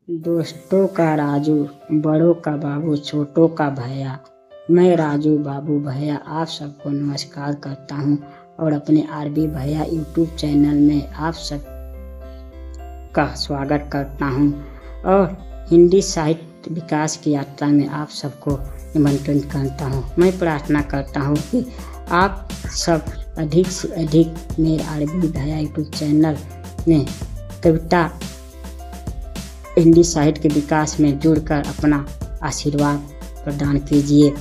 दोस्तों का राजू, बड़ों का बाबू, छोटों का भैया। मैं राजू बाबू भैया आप सबको नमस्कार करता हूं और अपने आरबी भैया यूट्यूब चैनल में आप सब का स्वागत करता हूं और हिंदी साहित्य विकास की यात्रा में आप सबको निमंत्रित करता हूं। मैं प्रार्थना करता हूं कि आप सब अधिक से अधिक मेरे आरबी भैया यूट्यूब चैनल में कविता हिंदी साहित्य के विकास में जुड़कर अपना आशीर्वाद प्रदान कीजिए।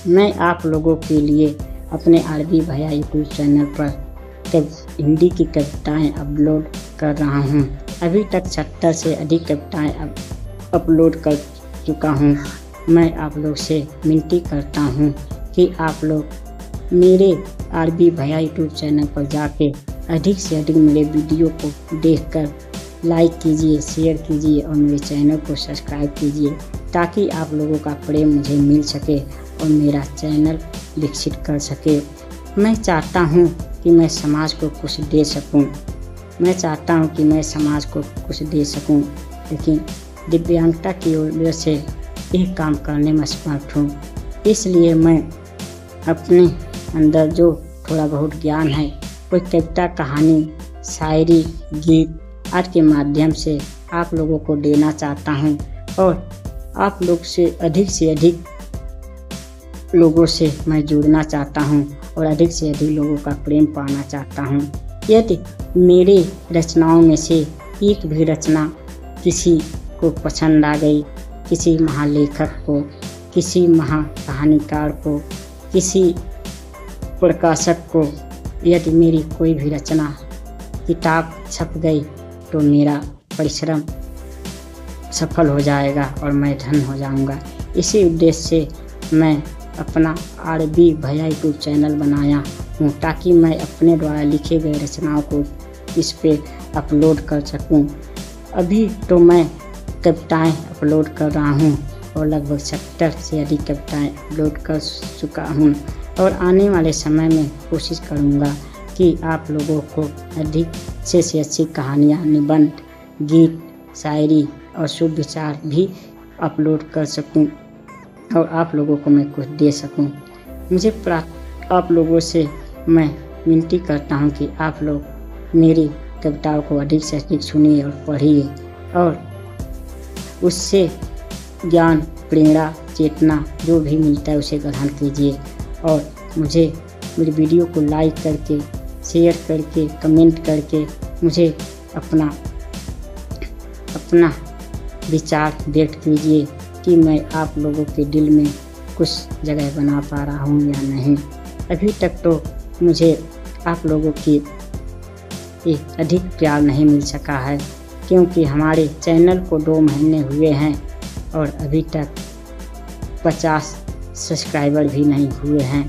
मैं आप लोगों के लिए अपने आरबी भैया यूट्यूब चैनल पर हिंदी की कविताएं अपलोड कर रहा हूं। अभी तक 70 से अधिक कविताएं अपलोड कर चुका हूं। मैं आप लोग से विनती करता हूं कि आप लोग मेरे आरबी भैया यूट्यूब चैनल पर जाके अधिक से अधिक मेरे वीडियो को देखकर लाइक कीजिए, शेयर कीजिए और मेरे चैनल को सब्सक्राइब कीजिए ताकि आप लोगों का प्रेम मुझे मिल सके और मेरा चैनल विकसित कर सके। मैं चाहता हूं कि मैं समाज को कुछ दे सकूं। लेकिन दिव्यांगता की वजह से यह काम करने में असमर्थ हूँ। इसलिए मैं अपने अंदर जो थोड़ा बहुत ज्ञान है कोई कविता, कहानी, शायरी, गीत आदि के माध्यम से आप लोगों को देना चाहता हूं और आप लोग से अधिक लोगों से मैं जुड़ना चाहता हूं और अधिक से अधिक लोगों का प्रेम पाना चाहता हूं। यदि मेरी रचनाओं में से एक भी रचना किसी को पसंद आ गई, किसी महालेखक को, किसी महाकहानीकार को, किसी प्रकाशक को, यदि मेरी कोई भी रचना किताब छप गई तो मेरा परिश्रम सफल हो जाएगा और मैं धन्य हो जाऊंगा। इसी उद्देश्य से मैं अपना आरबी भैया यूट्यूब चैनल बनाया हूँ ताकि मैं अपने द्वारा लिखे गए रचनाओं को इस पे अपलोड कर सकूँ। अभी तो मैं कविताएं अपलोड कर रहा हूँ और लगभग 70 से अधिक कविताएं अपलोड कर चुका हूँ और आने वाले समय में कोशिश करूँगा कि आप लोगों को अधिक से अच्छी कहानियाँ, निबंध, गीत, शायरी और शुभ विचार भी अपलोड कर सकूं और आप लोगों को मैं कुछ दे सकूं। आप लोगों से मैं विनती करता हूं कि आप लोग मेरी कविताओं को अधिक से अधिक सुनिए और पढ़िए और उससे ज्ञान, प्रेरणा, चेतना जो भी मिलता है उसे ग्रहण कीजिए और मुझे मेरी वीडियो को लाइक करके, शेयर करके, कमेंट करके मुझे अपना विचार व्यक्त कीजिए कि मैं आप लोगों के दिल में कुछ जगह बना पा रहा हूँ या नहीं। अभी तक तो मुझे आप लोगों की अधिक प्यार नहीं मिल सका है क्योंकि हमारे चैनल को 2 महीने हुए हैं और अभी तक 50 सब्सक्राइबर भी नहीं हुए हैं।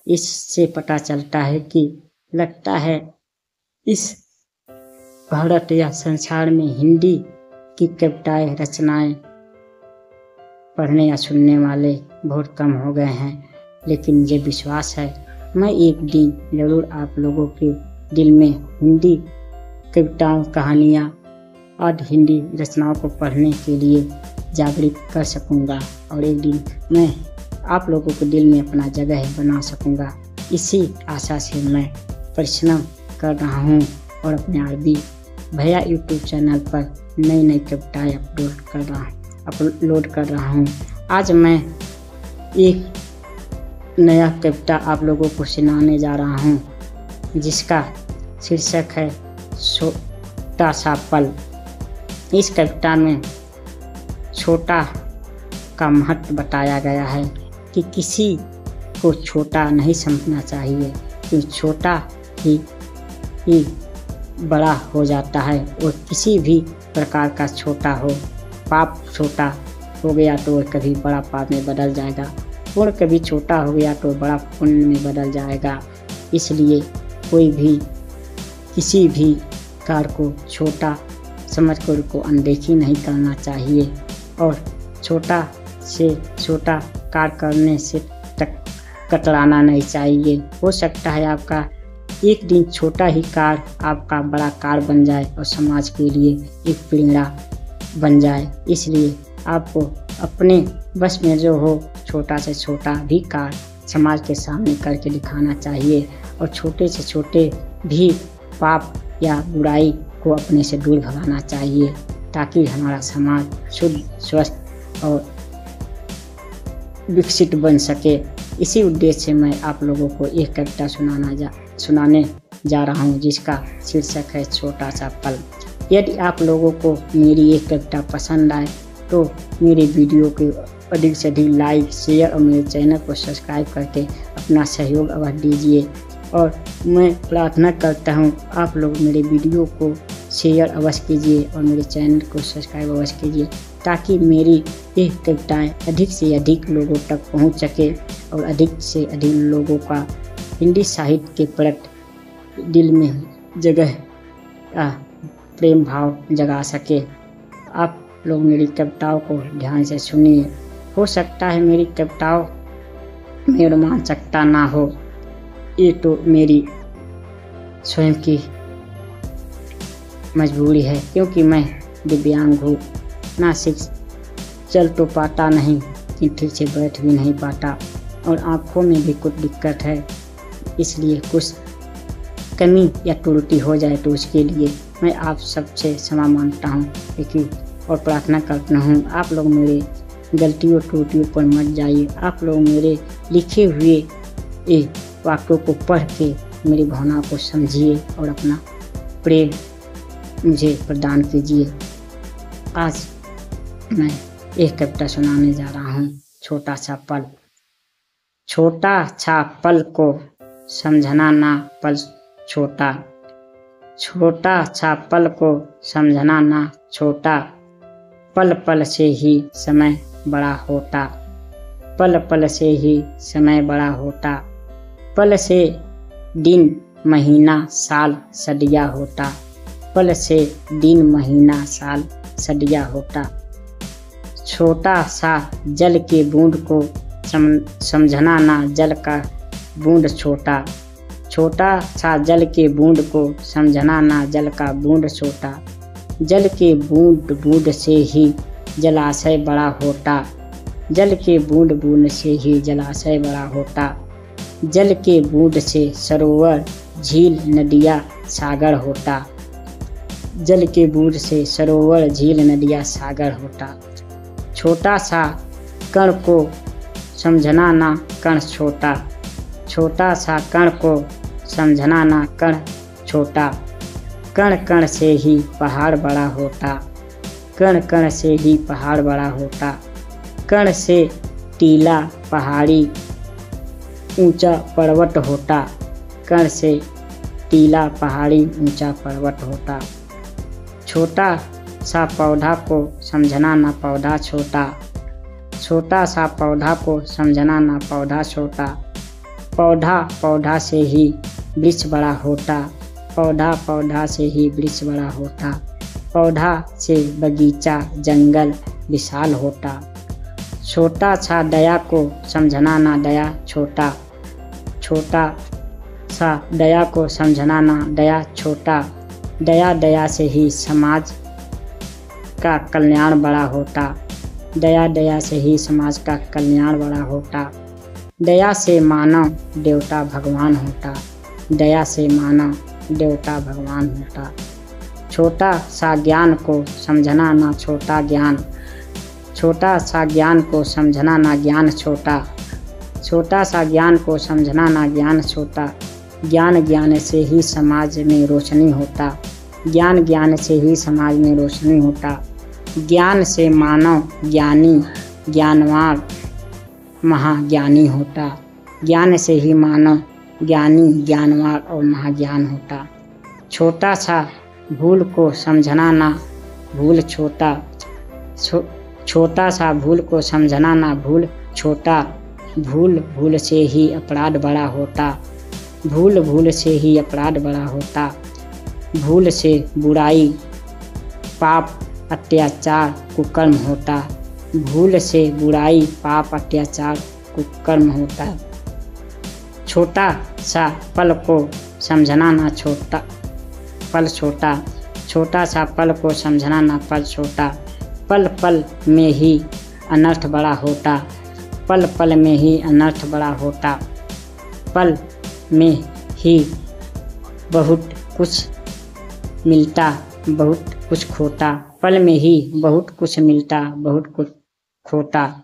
इससे पता चलता है कि लगता है इस भारत या संसार में हिंदी की कविताएं, रचनाएं पढ़ने या सुनने वाले बहुत कम हो गए हैं। लेकिन मुझे विश्वास है मैं एक दिन ज़रूर आप लोगों के दिल में हिंदी कविताओं, कहानियाँ और हिंदी रचनाओं को पढ़ने के लिए जागृत कर सकूँगा और एक दिन मैं आप लोगों के दिल में अपना जगह बना सकूँगा। इसी आशा से मैं परिश्रम कर रहा हूँ और अपने आरबी भैया यूट्यूब चैनल पर नई कविताएं अपलोड कर रहा हूँ। आज मैं एक नया कविता आप लोगों को सुनाने जा रहा हूँ जिसका शीर्षक है छोटा सा पल। इस कविता में छोटा का महत्व बताया गया है कि किसी को छोटा नहीं समझना चाहिए कि छोटा ही बड़ा हो जाता है और किसी भी प्रकार का छोटा हो, पाप छोटा हो गया तो कभी बड़ा पाप में बदल जाएगा, पुण्य कभी छोटा हो गया तो बड़ा पुण्य में बदल जाएगा। इसलिए कोई भी किसी भी कार्य को छोटा समझकर को अनदेखी नहीं करना चाहिए और छोटा से छोटा कार्य करने से कतराना नहीं चाहिए। हो सकता है आपका एक दिन छोटा ही कार्य आपका बड़ा कार्य बन जाए और समाज के लिए एक प्रेरणा बन जाए। इसलिए आपको अपने बस में जो हो छोटा से छोटा भी कार्य समाज के सामने करके दिखाना चाहिए और छोटे से छोटे भी पाप या बुराई को अपने से दूर भगाना चाहिए, ताकि हमारा समाज शुद्ध, स्वस्थ और विकसित बन सके। इसी उद्देश्य से मैं आप लोगों को एक कविता सुनाने जा रहा हूँ, जिसका शीर्षक है छोटा सा पल। यदि आप लोगों को मेरी एक कविता पसंद आए तो मेरे वीडियो को अधिक से अधिक लाइक, शेयर और मेरे चैनल को सब्सक्राइब करके अपना सहयोग अवश्य दीजिए। और मैं प्रार्थना करता हूँ आप लोग मेरे वीडियो को शेयर अवश्य कीजिए और मेरे चैनल को सब्सक्राइब अवश्य कीजिए, ताकि मेरी ये कविताएँ अधिक से अधिक लोगों तक पहुँच सके और अधिक से अधिक लोगों का हिंदी साहित्य के प्रति दिल में जगह प्रेम भाव जगा सके। आप लोग मेरी कविताओं को ध्यान से सुनिए। हो सकता है मेरी कविताओं में रोमांचकता ना हो, ये तो मेरी स्वयं की मजबूरी है, क्योंकि मैं दिव्यांग हूँ। ना सिर्फ चल तो पाता नहीं, ठीक से बैठ भी नहीं पाता और आँखों में भी कुछ दिक्कत है। इसलिए कुछ कमी या त्रुटि हो जाए तो उसके लिए मैं आप सबसे क्षमा मांगता हूँ, लेकिन और प्रार्थना करता हूँ आप लोग मेरे गलतियों त्रुटियों पर मत जाइए। आप लोग मेरे लिखे हुए ये वाक्यों को पढ़ के मेरी भावनाओं को समझिए और अपना प्रेम मुझे प्रदान कीजिए। आज मैं एक कविता सुनाने जा रहा हूँ, छोटा सा पल। छोटा सा पल को समझना ना पल छोटा, छोटा सा पल को समझना ना छोटा, पल पल से ही समय बड़ा होता, पल पल से ही समय बड़ा होता, पल से दिन महीना साल सदिया होता, पल से दिन महीना साल सदिया होता। छोटा सा जल के बूंद को समझना ना जल का बूंद छोटा, छोटा सा जल के बूंद को समझना ना जल का बूंद छोटा, जल के बूंद बूंद से ही जलाशय बड़ा होता, जल के बूंद बूंद से ही जलाशय बड़ा होता, जल के बूंद से सरोवर झील नदिया सागर होता, जल के बूंद से सरोवर झील नदिया सागर होता। छोटा सा कण को समझना ना कण छोटा, छोटा सा कण को समझना ना कण छोटा, कण कण से ही पहाड़ बड़ा होता, कण कण से ही पहाड़ बड़ा होता, कण से टीला पहाड़ी ऊंचा पर्वत होता, कण से टीला पहाड़ी ऊंचा पर्वत होता। छोटा सा पौधा को समझना ना पौधा छोटा, छोटा सा पौधा को समझना ना पौधा छोटा, पौधा पौधा से ही वृक्ष बड़ा होता, पौधा पौधा से ही वृक्ष बड़ा होता, पौधा से बगीचा जंगल विशाल होता। छोटा सा दया को समझना ना दया छोटा, छोटा सा दया को समझना ना दया छोटा, दया दया से ही समाज का कल्याण बड़ा होता, दया दया से ही समाज का कल्याण बड़ा होता। दया से मानव देवता भगवान होता, दया से मानव देवता भगवान होता। छोटा सा ज्ञान को समझना ना छोटा ज्ञान, छोटा सा ज्ञान को समझना ना ज्ञान छोटा, छोटा सा ज्ञान को समझना ना ज्ञान छोटा। ज्ञान ज्ञान से ही समाज में रोशनी होता, ज्ञान ज्ञान से ही समाज में रोशनी होता। ज्ञान से मानव ज्ञानी ज्ञानवान महाज्ञानी होता, ज्ञान से ही मानव ज्ञानी ज्ञानवान और महाज्ञान होता। छोटा सा भूल को समझना ना भूल छोटा, छोटा सा भूल को समझना ना भूल छोटा, भूल भूल से ही अपराध बड़ा होता, भूल भूल से ही अपराध बड़ा होता। भूल से बुराई पाप अत्याचार कुकर्म होता, भूल से बुराई पाप अत्याचार कुकर्म होता। छोटा सा पल को समझना ना छोटा पल छोटा, छोटा सा पल को समझना ना पल छोटा, पल पल में ही अनर्थ बड़ा होता, पल पल में ही अनर्थ बड़ा होता, पल में ही बहुत कुछ मिलता बहुत कुछ खोता, पल में ही बहुत कुछ मिलता बहुत कुछ खोता।